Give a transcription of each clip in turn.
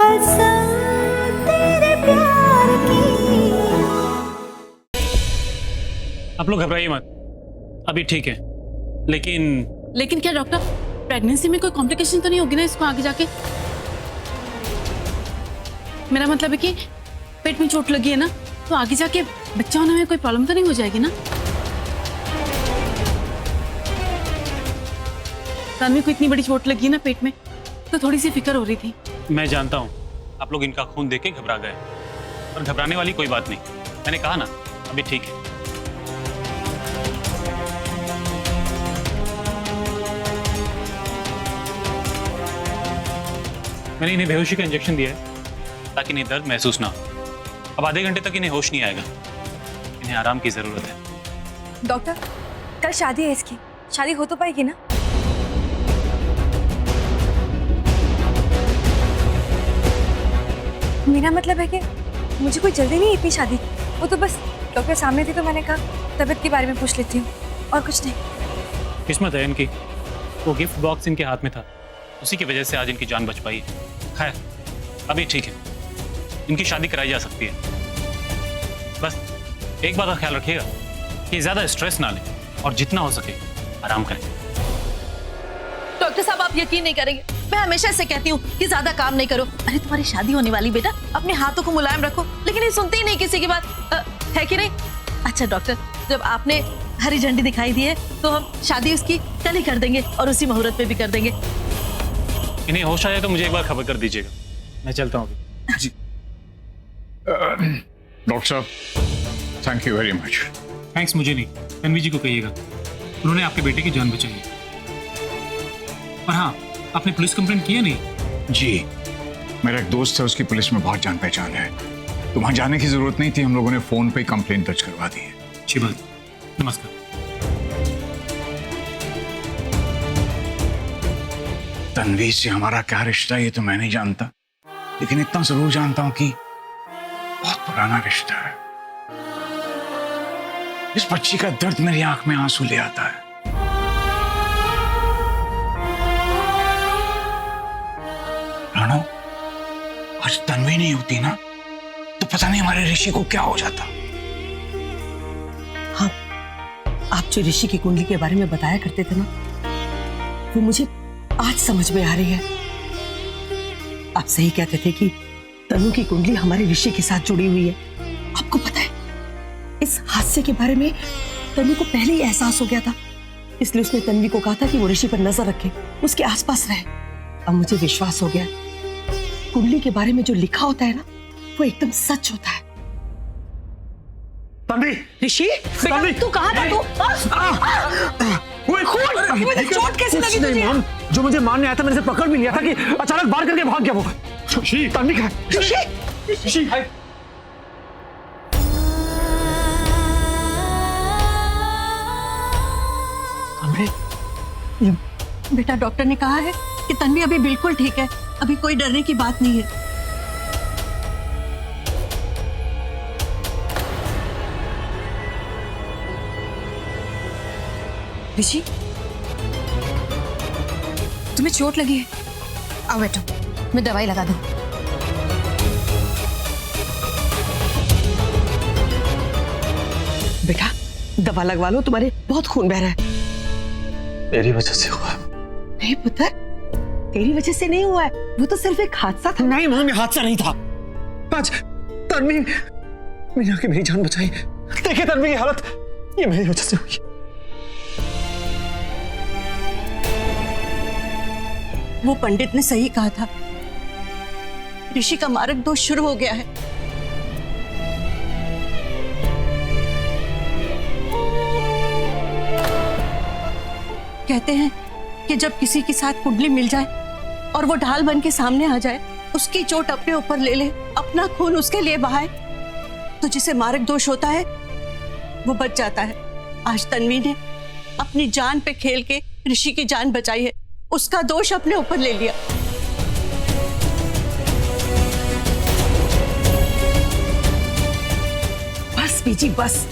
कसम तेरे प्यार की। आप लोग घबराइए मत, अभी ठीक है। लेकिन क्या डॉक्टर, प्रेगनेंसी में कोई कॉम्प्लिकेशन तो नहीं होगी ना इसको आगे जाके? मेरा मतलब है कि पेट में चोट लगी है ना, तो आगे जाके बच्चा होने में कोई प्रॉब्लम तो नहीं हो जाएगी ना? तन्वी को इतनी बड़ी चोट लगी है ना पेट में, तो थोड़ी सी फिक्र हो रही थी। मैं जानता हूँ आप लोग इनका खून देख के घबरा गए, पर घबराने वाली कोई बात नहीं। मैंने कहा ना अभी ठीक है। मैंने इन्हें बेहोशी का इंजेक्शन दिया है ताकि इन्हें दर्द महसूस ना हो। अब आधे घंटे तक इन्हें होश नहीं आएगा, इन्हें आराम की जरूरत है। डॉक्टर, कल शादी है इसकी, शादी हो तो पाएगी ना? मेरा मतलब है कि मुझे कोई जल्दी नहीं इतनी शादी की। वो तो बस डॉक्टर सामने थी तो मैंने कहा तबीयत के बारे में पूछ लेती हूँ, और कुछ नहीं। किस्मत है इनकी, वो गिफ्ट बॉक्स इनके हाथ में था, उसी की वजह से आज इनकी जान बच पाई है। खैर अभी ठीक है, इनकी शादी कराई जा सकती है। बस एक बात का ख्याल रखिएगा कि ज्यादा स्ट्रेस ना लें और जितना हो सके आराम करें। डॉक्टर साहब आप यकीन नहीं करेंगे, मैं हमेशा से कहती हूँ कि ज्यादा काम नहीं करो। अरे तुम्हारी शादी होने वाली बेटा, अपने हाथों को मुलायम रखो, लेकिन ये सुनते ही नहीं किसी की बात, है कि नहीं? अच्छा डॉक्टर, जब आपने हरी झंडी दिखाई दी है तो हम शादी उसकी कल ही कर देंगे और उसी मुहूर्त पे भी कर देंगे। इन्हें होश आ जाए तो मुझे एक बार खबर कर दीजिएगा। मैं चलता हूँ अभी। जी डॉक्टर साहब, thank you very much. Thanks मुझे नहीं, तन्वी जी को कहिएगा, उन्होंने आपके बेटे की जान बचाई है। और हाँ, आपने पुलिस कंप्लेंट किया नहीं? जी, मेरा एक दोस्त है, उसकी पुलिस में बहुत जान पहचान है, तो वहां जाने की जरूरत नहीं थी, हम लोगों ने फोन पे कंप्लेंट दर्ज करवा दी है। अच्छी बात, नमस्कार। तन्वी से हमारा क्या रिश्ता है ये तो मैं नहीं जानता, लेकिन इतना जरूर जानता हूं कि बहुत पुराना रिश्ता है। इस बच्ची का दर्द मेरी आंख में आंसू ले आता है। राणो, आज तन्वी नहीं होती ना तो पता नहीं हमारे ऋषि को क्या हो जाता। हाँ, आप जो ऋषि की कुंडली के बारे में बताया करते थे ना, वो मुझे आज समझ में आ रही है। आप सही कहते थे कि तनु की कुंडली हमारे ऋषि के साथ जुड़ी हुई है। आपको पता है, इस हादसे के बारे में तनु को पहले ही एहसास हो गया था, इसलिए उसने तन्वी को कहा था कि वो ऋषि पर नजर रखे, उसके आसपास रहे। अब मुझे विश्वास हो गया, कुंडली के बारे में जो लिखा होता है ना, वो एकदम सच होता है। तन्वी, ऋषि, बेटा तू कहाँ था? चोट कैसे लगी तुझे? मैम, जो मुझे मारने आया था मैंने पकड़ भी लिया था कि अचानक बाहर करके भाग गया वो। तन्वी कहाँ है? ऋषि, बेटा डॉक्टर ने कहा है कि तन्वी अभी बिल्कुल ठीक है, अभी कोई डरने की बात नहीं है। ऋषि, तुम्हें चोट लगी है? आओ बैठो, मैं दवाई लगा दूं। बेटा दवा लगवा लो, तुम्हारे बहुत खून बह रहा है। मेरी वजह से हुआ। नहीं पुत्र, तेरी वजह से नहीं हुआ है, वो तो सिर्फ एक हादसा था। नहीं मम्मी, हादसा नहीं था। आज तन्वी मीना की मेरी जान बचाई। देखिए तन्वी की हालत, ये मेरी वजह से हुई। वो पंडित ने सही कहा था, ऋषि का मारक दोष शुरू हो गया है। कहते हैं कि जब किसी के साथ कुंडली मिल जाए और वो ढाल बन के सामने आ जाए, उसकी चोट अपने ऊपर ले ले, अपना खून उसके लिए बहाए, तो जिसे मारक दोष होता है वो बच जाता है। आज तन्वी ने अपनी जान पे खेल के ऋषि की जान बचाई है, उसका दोष अपने ऊपर ले लिया। बस बीजी बस,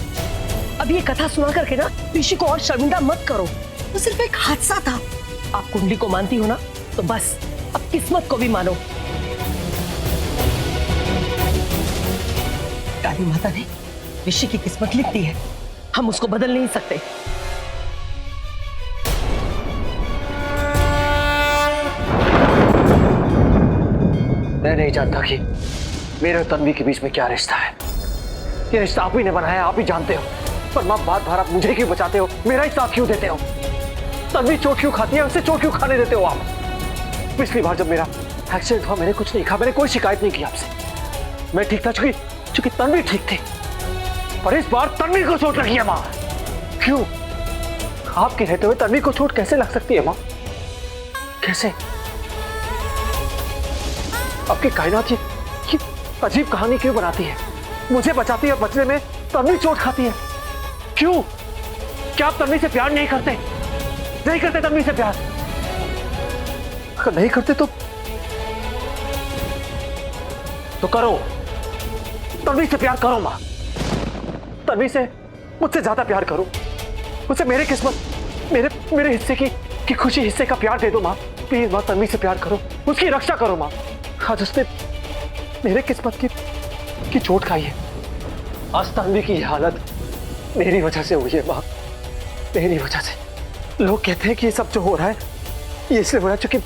अब ये कथा सुना करके ना ऋषि को और शर्मिंदा मत करो। वो सिर्फ एक हादसा था। आप कुंडली को मानती हो ना, तो बस अब किस्मत को भी मानो। काली माता ने ऋषि की किस्मत लिख दी है, हम उसको बदल नहीं सकते। मैं नहीं जानता कि मेरे और तन्वी के बीच में क्या रिश्ता है। ये रिश्ता आप ही ने बनाया, आप ही जानते हो। पर माँ, बार बार आप मुझे क्यों बचाते हो? मेरा ही साथ क्यों देते हो? तन्वी चोट क्यों खाती है, उसे चोट क्यों खाने देते हो आप? पिछली बार जब मेरा एक्सीडेंट हुआ मैंने कुछ नहीं कहा, मैंने कोई शिकायत नहीं की आपसे। मैं ठीक था चूंकि तन्वी ठीक थी। पर इस बार तन्वी को चोट लगी है माँ। क्यों? आपके रहते हुए तन्वी को चोट कैसे लग सकती है माँ? कैसे? आपकी कायनात ये अजीब कहानी क्यों बनाती है? मुझे बचाती है, बचने में तन्वी चोट खाती है। क्यों? क्या आप तन्वी से प्यार नहीं करते? नहीं करते तन्वी से प्यार? अगर नहीं करते तो करो। तन्वी से प्यार करो मां। तन्वी से मुझसे ज्यादा प्यार करो। मुझसे मेरे किस्मत, मेरे हिस्से की खुशी, हिस्से का प्यार दे दो मां। प्लीज मां, तन्वी से प्यार करो, उसकी रक्षा करो मां। आज उसने मेरे किस्मत की चोट खाई है। आज तन्वी की हालत मेरी वजह से हुई है मां, मेरी वजह से। लोग कहते हैं कि ये सब जो हो रहा है ये इसलिए हो रहा है क्योंकि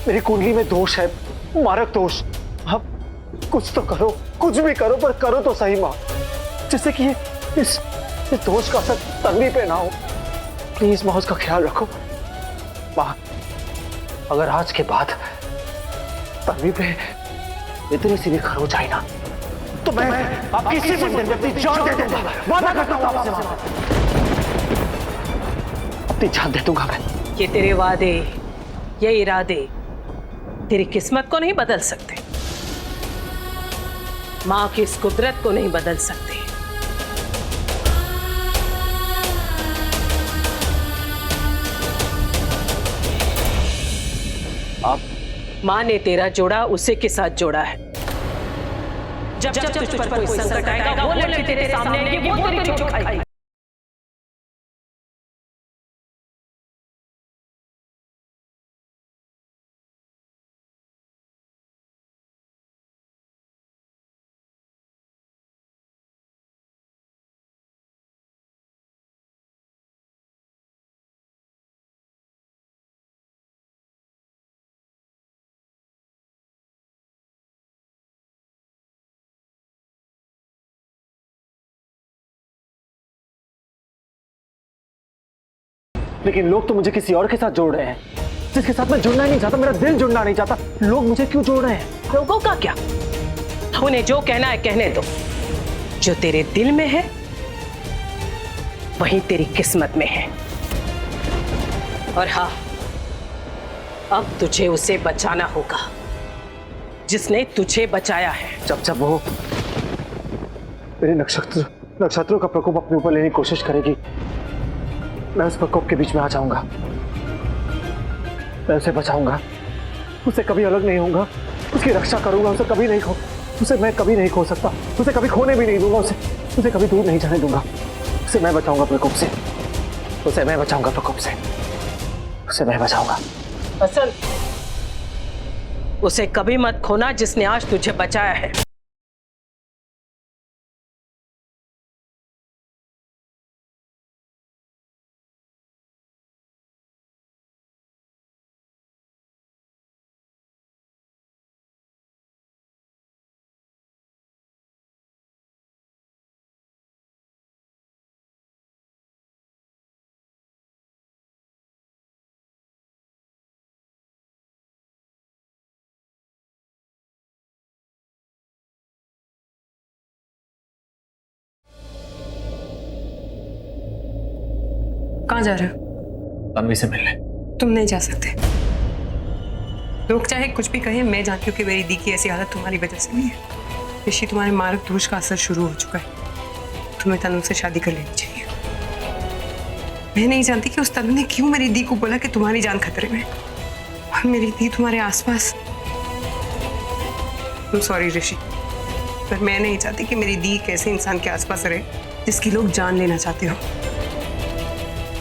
मेरी कुंडली में दोष है, मारक दोष। अब कुछ तो करो, कुछ भी करो, पर करो तो सही मां, जिससे कि इस दोष का असर तन्वी पे ना हो। प्लीज मां, उसका ख्याल रखो मां। अगर आज के बाद तन्वी पे इतनी सी भी खरोच आई ना तो मैं आपकी इसी मंदिर में अपनी जान दे दूंगा। वादा करता हूं आपसे मां, अपनी जान दे दूंगा मैं। ये तेरे वादे, ये इरादे तेरी किस्मत को नहीं बदल सकते, मां की इस कुदरत को नहीं बदल सकते। आप मां ने तेरा जोड़ा उसी के साथ जोड़ा है। जब जब तुझ पर कोई संकट आएगा वो लड़की तेरे सामने आएगी, वो तेरी चोट खाएगी। लेकिन लोग तो मुझे किसी और के साथ जोड़ रहे हैं, जिसके साथ मैं जुड़ना ही नहीं चाहता। मेरा दिल जुड़ना नहीं चाहता। लोग मुझे क्यों जोड़ रहे हैं? लोगों का क्या, उन्हें जो कहना है कहने दो। जो तेरे दिल में है वही तेरी किस्मत में है। और हाँ, अब तुझे उसे बचाना होगा जिसने तुझे बचाया है। जब वो मेरे नक्षत्रों का प्रकोप अपने ऊपर लेने की कोशिश करेगी, मैं उस प्रकोप के बीच में आ जाऊंगा। मैं उसे बचाऊंगा, उसे कभी अलग नहीं होऊंगा, उसकी रक्षा करूंगा। उसे मैं कभी नहीं खो सकता, उसे कभी खोने भी नहीं दूंगा, उसे कभी दूर नहीं जाने दूंगा। उसे मैं बचाऊंगा प्रकोप से, उसे मैं बचाऊंगा प्रकोप से, उसे मैं बचाऊंगा। हसन, उसे कभी मत खोना जिसने आज तुझे बचाया है। कहाँ जा रहे हो? तन्वी से मिलने। तुम नहीं जा सकते। लोग चाहे कुछ भी कहें, मैं जानती हूँ कि मेरी दी की ऐसी हालत तुम्हारी वजह से नहीं है। ऋषि, तुम्हारे मारक दोष का असर शुरू हो चुका है। तुम्हें तनु से शादी कर लेनी चाहिए। मैं नहीं जानती कि उस तनु ने क्यों मेरी दी को बोला कि तुम्हारी जान खतरे में, और मेरी दी तुम्हारे आसपास। सॉरी ऋषि, पर मैं नहीं चाहती कि मेरी दी एक ऐसे इंसान के आसपास रहे जिसकी लोग जान लेना चाहते हो।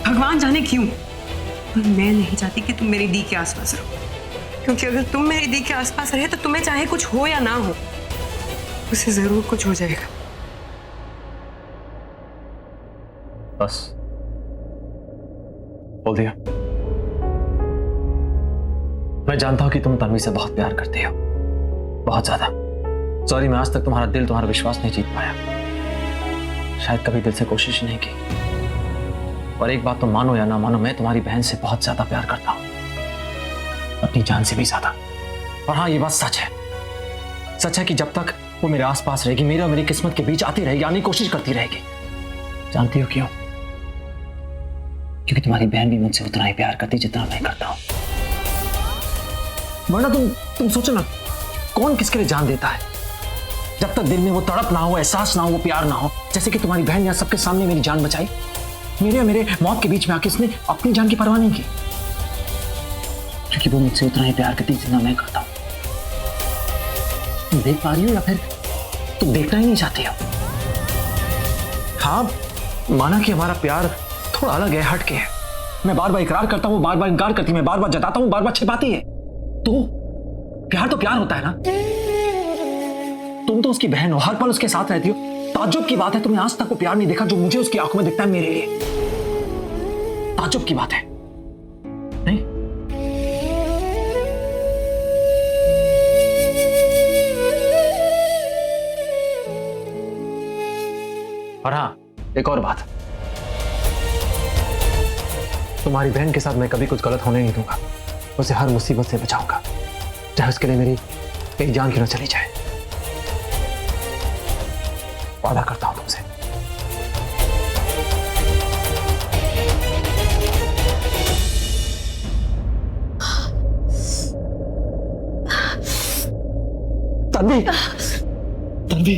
भगवान जाने क्यों, पर मैं नहीं चाहती कि तुम मेरी दी के आसपास रहो, क्योंकि अगर तुम मेरी दी के आसपास रहे तो तुम्हें चाहे कुछ हो या ना हो, उसे जरूर कुछ हो जाएगा। बस बोल दिया। मैं जानता हूं कि तुम तन्वी से बहुत प्यार करते हो, बहुत ज्यादा। सॉरी, मैं आज तक तुम्हारा दिल, तुम्हारा विश्वास नहीं जीत पाया, शायद कभी दिल से कोशिश नहीं की। और एक बात तो मानो या ना मानो, मैं तुम्हारी बहन से बहुत ज्यादा प्यार करता हूं, अपनी जान से भी ज्यादा। और हाँ, ये बात सच है कि जब तक वो मेरे आसपास रहेगी, मेरे और मेरी किस्मत के बीच आती रहेगी, आने की कोशिश करती रहेगी। जानती हो क्यों? क्योंकि तुम्हारी बहन भी मुझसे उतना ही प्यार करती जितना मैं करता हूं। वरना तुम सोचो ना, कौन किसके लिए जान देता है जब तक दिल में वो तड़प ना हो, एहसास ना हो, वो प्यार ना हो। जैसे कि तुम्हारी बहन यहाँ सबके सामने मेरी जान बचाई, मेरे मौत के बीच में आके इसने अपनी जान की परवाह नहीं की, क्योंकि वो मुझसे उतना ही प्यार करती जितना मैं करता हूं। तुम देख पा रही हो या फिर तुम देखना ही नहीं चाहती हो? हाँ, माना कि हमारा प्यार थोड़ा अलग है, हटके है। मैं बार बार इकरार करता हूँ, बार बार इनकार करती है, मैं बार बार जताता हूँ, बार बार छिपाती है। तो प्यार होता है ना। तुम तो उसकी बहन हो, हर पल उसके साथ रहती हो। ताज्जुब की बात है तुमने आज तक वो प्यार नहीं देखा जो मुझे उसकी आंखों में दिखता है मेरे लिए। ताज्जुब की बात है नहीं? और हाँ, एक और बात, तुम्हारी बहन के साथ मैं कभी कुछ गलत होने नहीं दूंगा। उसे हर मुसीबत से बचाऊंगा, चाहे उसके लिए मेरी एक जान क्यों न चली जाए। वादा करता हूं तुमसे। तन्वी,